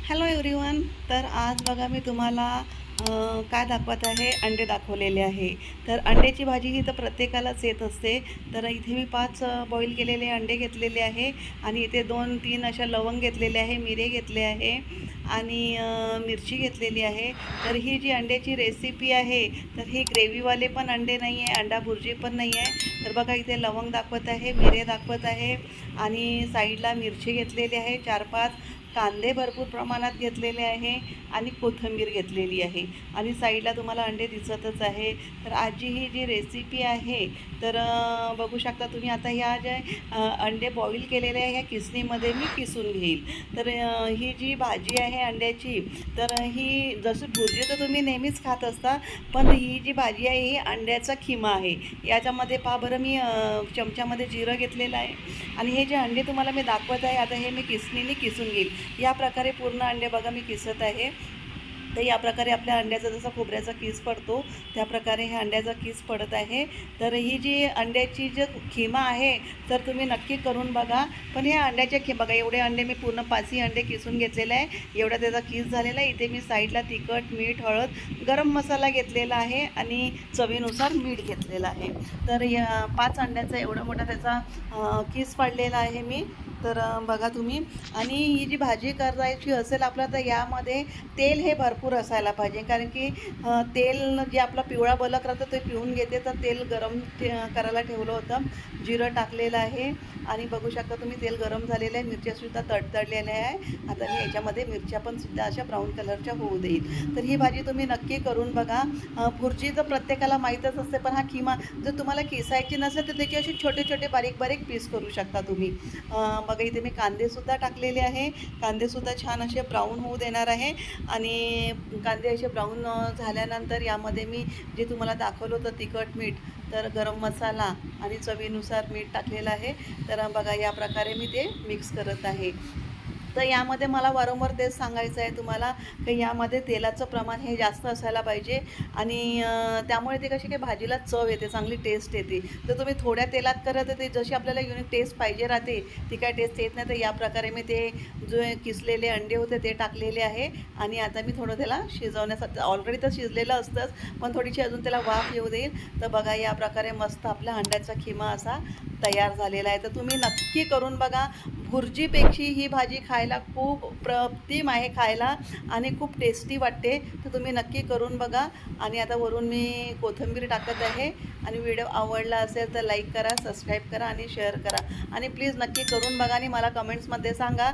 Hello everyone. तर आज बघा मी तुम्हाला काय दाखवत आहे, अंडे दाखवलेले आहे. तर अंड्याची भाजी ही तर प्रत्येकालाच येत असते. तर इथे मी 5 बॉईल केलेले अंडे घेतलेले आहे आणि इथे 2-3 अशा लवंग घेतलेले आहे, मिरे घेतले आहे आणि मिरची घेतलेली आहे. तर ही जी अंड्याची रेसिपी आहे, तर ही ग्रेव्हीवाले पण अंडे नाही आहे, अंडा भुर्जी पण नाही आहे. तर बघा इथे लवंग दाखवत आहे, मिरे दाखवत आहे आणि साईडला मिरची घेतलेली आहे 4-5, कांदे भरपूर प्रमाणात घेतलेले आहे आणि कोथिंबीर घेतलेली आहे आणि साईडला तुम्हाला अंडे दिसतच आहे. तर आजची ही जी रेसिपी आहे, तर बघू शकता तुम्ही. आता ह्या जे अंडे बॉईल केलेले आहे ह्या किसणीमध्ये मी किसून घेईल. तर ही जी भाजी आहे अंड्याची, तर ही जसं भुर्जी तर तुम्ही नेहमीच खात असता, पण ही जी भाजी आहे ही अंड्याचा खिमा आहे. याच्यामध्ये पहा बरं, मी चमच्यामध्ये जिरं घेतलेलं आहे आणि हे जे अंडे तुम्हाला मी दाखवत आहे आता हे मी किसणीने किसून घेईल. या प्रकारे पूर्ण अंडे बघा मी किसत आहे. तर या प्रकारे आपल्या अंड्याचा जसा खोबऱ्याचा किस पडतो त्या प्रकारे हे अंड्याचा किस पडत आहे. तर ही जी अंड्याची जी खिमा आहे तर तुम्ही नक्की करून बघा. पण हे अंड्याचे बघा, एवढे अंडे मी पूर्ण 5ही अंडे किसून घेतलेले आहे, एवढा त्याचा किस झालेला आहे. इथे मी साईडला तिखट, मीठ, हळद, गरम मसाला घेतलेला आहे आणि चवीनुसार मीठ घेतलेलं आहे. तर या 5 अंड्याचा एवढा मोठा त्याचा किस पडलेला आहे मी. तर बघा तुम्ही. आणि ही जी भाजी करायची असेल आपल्याला तर यामध्ये तेल हे भरपूर असायला पाहिजे, कारण की तेल जे आपला पिवळा बलक राहतं ते पिऊन घेते. तर तेल गरम करायला ठेवलं होतं, जिरं टाकलेलं आहे आणि बघू शकता तुम्ही तेल गरम झालेलं आहे. मिरच्यासुद्धा तडतडलेल्या आहे. आता मी याच्यामध्ये मिरच्या पण सुद्धा अशा ब्राऊन कलरच्या होऊ देईल. तर ही भाजी तुम्ही नक्की करून बघा. भुर्जी तर प्रत्येकाला माहीतच असते, पण हा खिमा जर तुम्हाला किसायची नसेल तर त्याची अशी छोटे छोटे बारीक बारीक पीस करू शकता तुम्ही. बघा इथे मी कांदेसुद्धा टाकलेले आहे. कांदेसुद्धा छान असे ब्राऊन होऊ देणार आहे आणि कांदे असे ब्राऊन झाल्यानंतर यामध्ये मी जे तुम्हाला दाखवलं होतं तिखट, मीठ, तर गरम मसाला आणि चवीनुसार मीठ टाकलेलं आहे. तर बघा या प्रकारे मी ते मिक्स करत आहे. तर यामध्ये मला वारंवार तेच सांगायचं आहे तुम्हाला की यामध्ये तेलाचं प्रमाण हे जास्त असायला पाहिजे आणि त्यामुळे ते कशी काही भाजीला चव येते, चांगली टेस्ट येते. तर तुम्ही थोड्या तेलात करत ते जशी आपल्याला युनिक टेस्ट पाहिजे राहते ती काय टेस्ट येत नाही. तर या प्रकारे मी ते जे किसलेले अंडे होते ते टाकलेले आहे आणि आता मी थोडं त्याला शिजवण्यासाठी, ऑलरेडी तर शिजलेलं असतंच पण थोडीशी अजून त्याला वाफ येऊ देईल. तर बघा या प्रकारे मस्त आपला अंड्याचा खिमा असा तयार झालेला आहे. तर तुम्ही नक्की करून बघा. भुर्जीपेक्षा ही भाजी खायला खूप अप्रतिम आहे खायला आणि खूप टेस्टी वाटते. तर तुम्ही नक्की करून बघा. आणि आता वरून मी कोथिंबीर टाकत आहे. आणि व्हिडिओ आवडला असेल तर लाईक करा, सबस्क्राईब करा आणि शेअर करा आणि प्लीज नक्की करून बघा आणि मला कमेंट्समध्ये सांगा.